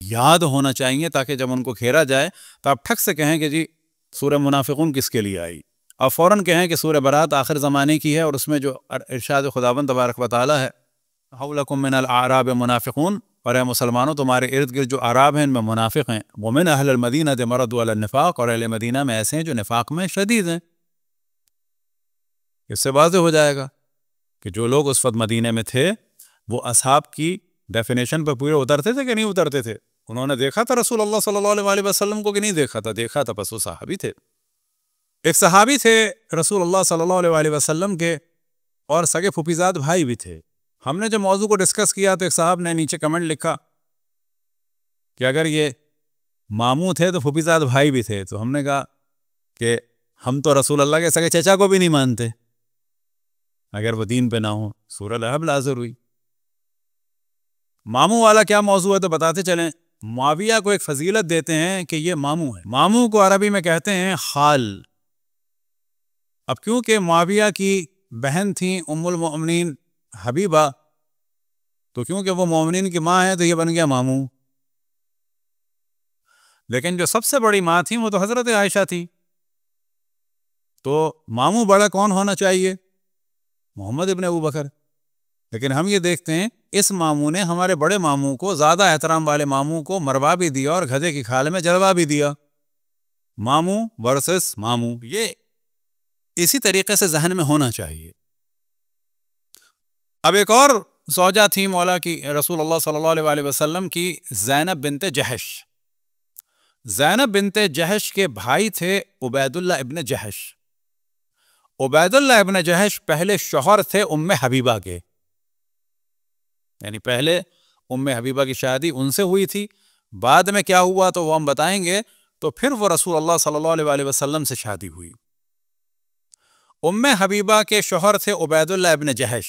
یاد ہونا چاہیے تاکہ جب ان کو گھیرا جائے تو آپ ٹھک سے کہیں کہ جی سورہ منافقون کس کے لیے آئی، اور فوراً کہیں کہ سورہ برات آخر زمانے کی ہے، اور اس میں جو ارشاد خداوند تبارک و تعالی ہے حولکم من الاعراب منافقون، اور اے مسلمانوں تمہارے ارد گرد جو اعراب ہیں ان میں منافق ہیں، ومن اہل المدینہ مردوا علی النفاق، اور اہل مدینہ میں ایسے ہیں جو نفاق میں شدید ہیں۔ اس سے واضح ہو جائے گا کہ جو لوگ اس وقت مدینہ میں تھے وہ اصحاب کی ڈیفینیشن پر پورے اترتے تھے کہ نہیں اترتے تھے؟ انہوں نے دیکھا تھا رسول اللہ صلی اللہ علیہ وسلم کو کہ نہیں دیکھا تھا؟ دیکھا تھا، بس وہ صحابی تھے۔ ایک صحابی تھے رسول اللہ صلی اللہ علیہ وسلم کے، اور سگے پھوپھیزاد بھائی بھی تھے۔ ہم نے جب موضوع کو ڈسکس کیا تو ایک صاحب نے نیچے کمنٹ لکھا کہ اگر یہ ماموں تھے تو پھوپھیزاد بھائی بھی تھے، تو ہم نے کہا کہ ہم تو رسول اللہ کے سگے چچا کو بھی نہیں مانتے اگر وہ دین پہ نہ ہو۔ سورہ لہب نازل ہوئی۔ ماموں والا کیا موضوع ہے تو بتاتے چلیں۔ معاویہ کو ایک فضیلت دیتے ہیں کہ یہ ماموں ہے، ماموں کو عربی میں کہتے ہیں خال۔ اب کیونکہ معاویہ کی بہن تھیں ام المؤمنین حبیبہ، تو کیونکہ وہ مومنین کی ماں ہے تو یہ بن گیا ماموں۔ لیکن جو سب سے بڑی ماں تھیں وہ تو حضرت عائشہ تھی، تو ماموں بڑا کون ہونا چاہیے؟ محمد ابن ابو بکر۔ لیکن ہم یہ دیکھتے ہیں اس ماموں نے ہمارے بڑے ماموں کو، زیادہ احترام والے ماموں کو مروا بھی دیا اور گدھے کی کھال میں جلوا بھی دیا۔ ماموں ورسس ماموں، یہ اسی طریقے سے ذہن میں ہونا چاہیے۔ اب ایک اور زوجہ تھی مولا کی رسول اللہ صلی اللہ علیہ وسلم کی، زینب بنت جحش۔ زینب بنت جحش کے بھائی تھے عبید اللہ ابن جحش۔ عبید اللہ ابن جحش پہلے شوہر تھے ام حبیبہ کے، یعنی پہلے ام حبیبہ کی شادی ان سے ہوئی تھی، بعد میں کیا ہوا تو وہ ہم بتائیں گے۔ تو پھر وہ رسول اللہ صلی اللہ علیہ وسلم سے شادی ہوئی۔ ام حبیبہ کے شوہر تھے عبید اللہ ابن جحش،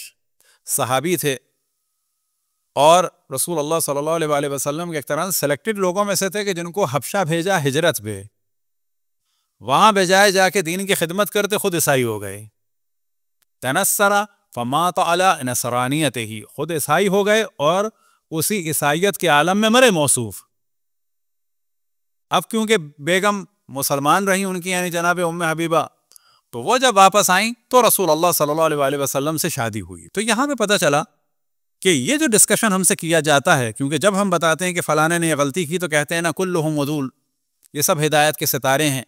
صحابی تھے، اور رسول اللہ صلی اللہ علیہ وسلم کے ایک طرح سلیکٹڈ لوگوں میں سے تھے کہ جن کو حبشہ بھیجا ہجرت پہ، وہاں بجائے جا کے دین کی خدمت کرتے خود عیسائی ہو گئے۔ تنصر فمات علی نصرانیتہ، خود عیسائی ہو گئے اور اسی عیسائیت کے عالم میں مرے موصوف۔ اب کیونکہ بیگم مسلمان رہی ان کی، یعنی جناب ام حبیبہ، تو وہ جب واپس آئیں تو رسول اللہ صلی اللہ علیہ وسلم سے شادی ہوئی۔ تو یہاں پہ پتہ چلا کہ یہ جو ڈسکشن ہم سے کیا جاتا ہے، کیونکہ جب ہم بتاتے ہیں کہ فلانے نے یہ غلطی کی تو کہتے ہیں نا کلہم عدول، یہ سب ہدایت کے ستارے ہیں،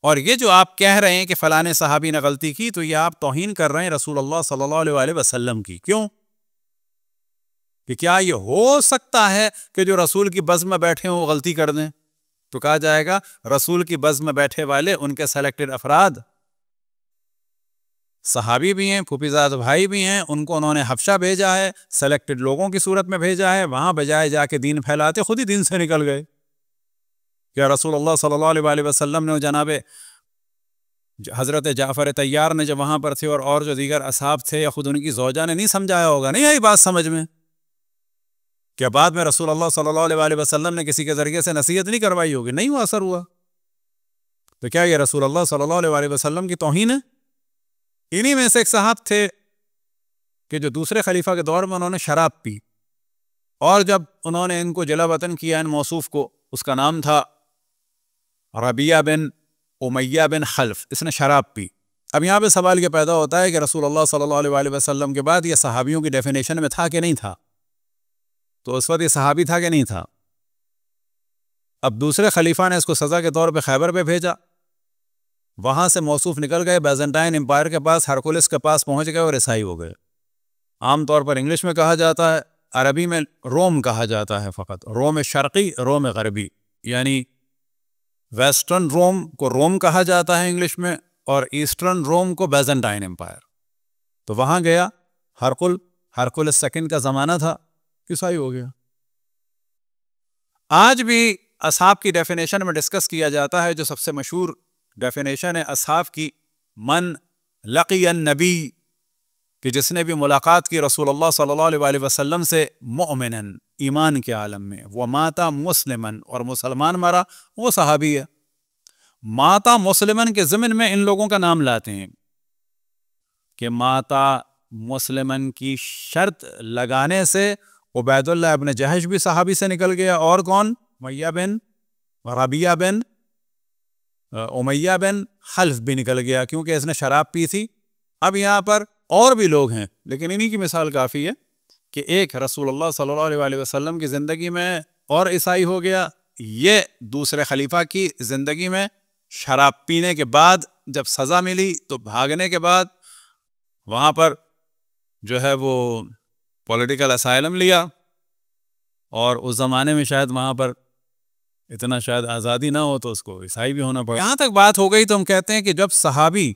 اور یہ جو آپ کہہ رہے ہیں کہ فلانے صحابی نے غلطی کی تو یہ آپ توہین کر رہے ہیں رسول اللہ صلی اللہ علیہ وسلم کی۔ کیوں؟ کہ کیا یہ ہو سکتا ہے کہ جو رسول کی بزم میں بیٹھے ہوں وہ غلطی کر دیں؟ تو کہا جائے گا رسول کی بزم میں بیٹھے والے ان کے سلیکٹڈ افراد صحابی بھی ہیں، پھوپھیزاد بھائی بھی ہیں، ان کو انہوں نے حبشہ بھیجا ہے، سلیکٹڈ لوگوں کی صورت میں بھیجا ہے، وہاں بجائے جا کے دین پھیلاتے خود ہی دین سے نکل گئے۔ کیا رسول اللہ صلی اللہ علیہ وسلم نے جناب حضرت جعفر طیار نے جب وہاں پر تھے اور جو دیگر اصحاب تھے یا خود ان کی زوجہ نے نہیں سمجھایا ہوگا؟ نہیں آئی بات سمجھ میں؟ کیا بعد میں رسول اللہ صلی اللہ علیہ وسلم نے کسی کے ذریعے سے نصیحت نہیں کروائی ہوگی؟ نہیں وہ اثر ہوا؟ تو کیا یہ رسول اللہ صلی اللہ علیہ وسلم کی توہین ہے؟ انہی میں سے ایک صاحب تھے کہ جو دوسرے خلیفہ کے دور میں انہوں نے شراب پی، اور جب انہوں نے ان کو جلا وطن کیا، ان موصوف کو، اس کا نام تھا ربیعہ بن امیہ بن خلف، اس نے شراب پی۔ اب یہاں پہ سوال یہ پیدا ہوتا ہے کہ رسول اللہ صلی اللہ علیہ وسلم کے بعد یہ صحابیوں کی ڈیفینیشن میں تھا کہ نہیں تھا؟ تو اس وقت یہ صحابی تھا کہ نہیں تھا؟ اب دوسرے خلیفہ نے اس کو سزا کے طور پہ خیبر پہ بھیجا، وہاں سے موصوف نکل گئے، بیزنٹائن امپائر کے پاس، ہرکولس کے پاس پہنچ گئے اور عیسائی ہو گئے۔ عام طور پر انگلش میں کہا جاتا ہے، عربی میں روم کہا جاتا ہے، فقط روم شرقی، روم غربی، یعنی ویسٹرن روم کو روم کہا جاتا ہے انگلش میں، اور ایسٹرن روم کو بیزنٹائن امپائر۔ تو وہاں گیا، ہرکولس سیکنڈ کا زمانہ تھا، عیسائی ہو گیا۔ آج بھی اصحاب کی ڈیفینیشن میں ڈسکس کیا جاتا ہے، جو سب سے مشہور ڈیفینیشن ہے اصحاب کی، من لقی النبی، کہ جس نے بھی ملاقات کی رسول اللہ صلی اللہ علیہ وسلم سے، مؤمنن، ایمان کے عالم میں، وہ ماتا مسلمن، اور مسلمان مرا، وہ صحابی ہے۔ ماتا مسلمن کے ضمن میں ان لوگوں کا نام لاتے ہیں کہ ماتا مسلمن کی شرط لگانے سے عبید اللہ ابن جحش بھی صحابی سے نکل گیا، اور کون؟ امیہ بن ربیعہ بن امیہ بن خلف بھی نکل گیا کیونکہ اس نے شراب پی تھی. اب یہاں پر اور بھی لوگ ہیں لیکن انہی کی مثال کافی ہے کہ ایک رسول اللہ صلی اللہ علیہ وآلہ وسلم کی زندگی میں اور عیسائی ہو گیا, یہ دوسرے خلیفہ کی زندگی میں شراب پینے کے بعد جب سزا ملی تو بھاگنے کے بعد وہاں پر جو ہے وہ پولیٹیکل اسائلم لیا, اور اس زمانے میں شاید وہاں پر اتنا شاید آزادی نہ ہو تو اس کو عیسائی بھی ہونا پڑا. یہاں تک بات ہو گئی تو ہم کہتے ہیں کہ جب صحابی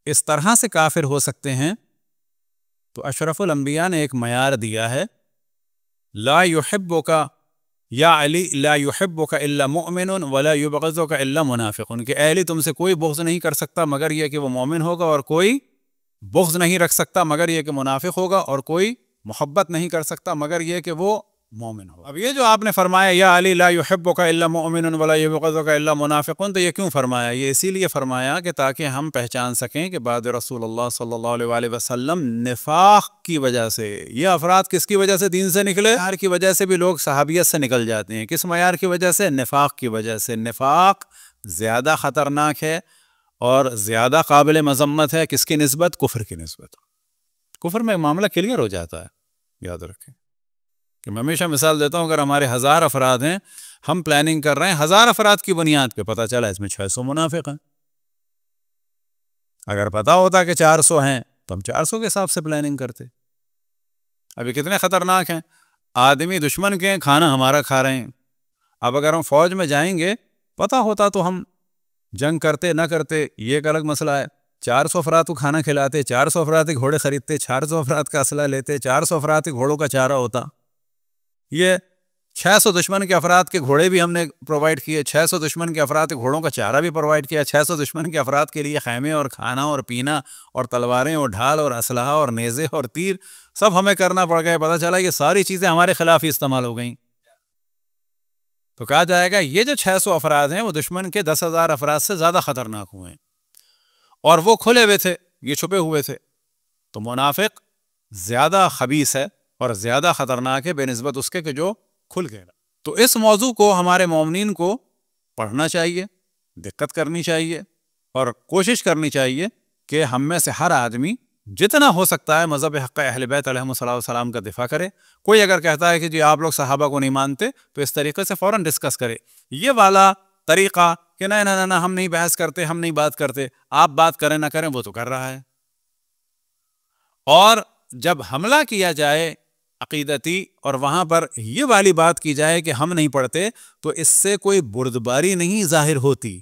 اس طرح سے کافر ہو سکتے ہیں تو اشرف الانبیاء نے ایک معیار دیا ہے, لا یحبک یا علی لا یحبک الا مؤمن ولا یبغضک الا منافق, کہ اے علی تم سے کوئی بغض نہیں کر سکتا مگر یہ کہ وہ مومن ہوگا, اور کوئی بغض نہیں رکھ سکتا مگر یہ کہ منافق ہوگا, اور کوئی محبت نہیں کر سکتا مگر یہ کہ وہ مومن ہو. اب یہ جو آپ نے فرمایا یا علی لا یحبک الا مؤمن ولا یبغضک الا منافق, تو یہ کیوں فرمایا؟ یہ اسی لیے فرمایا کہ تاکہ ہم پہچان سکیں کہ بعد رسول اللہ صلی اللہ علیہ وآلہ وسلم نفاق کی وجہ سے, یہ افراد کس کی وجہ سے دین سے نکلے؟ معیار کی وجہ سے بھی لوگ صحابیت سے نکل جاتے ہیں. کس معیار کی وجہ سے؟ نفاق کی وجہ سے. نفاق زیادہ خطرناک ہے اور زیادہ قابل مذمت ہے کس کی نسبت؟ کفر کی نسبت. کفر میں معاملہ کلیئر ہو جاتا ہے, یاد رکھیں کہ میں ہمیشہ مثال دیتا ہوں, اگر ہمارے 1000 افراد ہیں, ہم پلاننگ کر رہے ہیں 1000 افراد کی بنیاد پہ, پتہ چلا اس میں 600 منافق ہیں. اگر پتہ ہوتا کہ 400 ہیں تو ہم 400 کے حساب سے پلاننگ کرتے. ابھی کتنے خطرناک ہیں, آدمی دشمن کے ہیں, کھانا ہمارا کھا رہے ہیں. اب اگر ہم فوج میں جائیں گے, پتہ ہوتا تو ہم جنگ کرتے نہ کرتے یہ ایک الگ مسئلہ ہے. 400 افراد کو کھانا کھلاتے, 400 افراد کے گھوڑے خریدتے, 400 افراد کا اسلحہ لیتے, 400 افراد کے گھوڑوں کا چارہ ہوتا. یہ 600 دشمن کے افراد کے گھوڑے بھی ہم نے پرووائڈ کیے, 600 دشمن کے افراد کے گھوڑوں کا چارہ بھی پرووائڈ کیا, 600 دشمن کے افراد کے لیے خیمے اور کھانا اور پینا اور تلواریں اور ڈھال اور اسلحہ اور نیزے اور تیر سب ہمیں کرنا پڑ گئے. پتہ چلا یہ ساری چیزیں ہمارے خلاف ہی استعمال ہو گئیں. تو کہا جائے گا یہ جو 600 افراد ہیں وہ دشمن کے 10,000 افراد سے زیادہ خطرناک ہوئے ہیں, اور وہ کھلے ہوئے تھے, یہ چھپے ہوئے تھے. تو منافق زیادہ خبیث ہے اور زیادہ خطرناک ہے بے نسبت اس کے کہ جو کھل گیا. تو اس موضوع کو ہمارے مومنین کو پڑھنا چاہیے, دقت کرنی چاہیے, اور کوشش کرنی چاہیے کہ ہم میں سے ہر آدمی جتنا ہو سکتا ہے مذہب حق اہل بیت علیہم السلام کا دفاع کرے. کوئی اگر کہتا ہے کہ جی آپ لوگ صحابہ کو نہیں مانتے تو اس طریقے سے فوراً ڈسکس کرے. یہ والا طریقہ کہ نہ ہم نہیں بحث کرتے, ہم نہیں بات کرتے, آپ بات کریں نہ کریں وہ تو کر رہا ہے. اور جب حملہ کیا جائے عقیدتی اور وہاں پر یہ والی بات کی جائے کہ ہم نہیں پڑھتے, تو اس سے کوئی بردباری نہیں ظاہر ہوتی,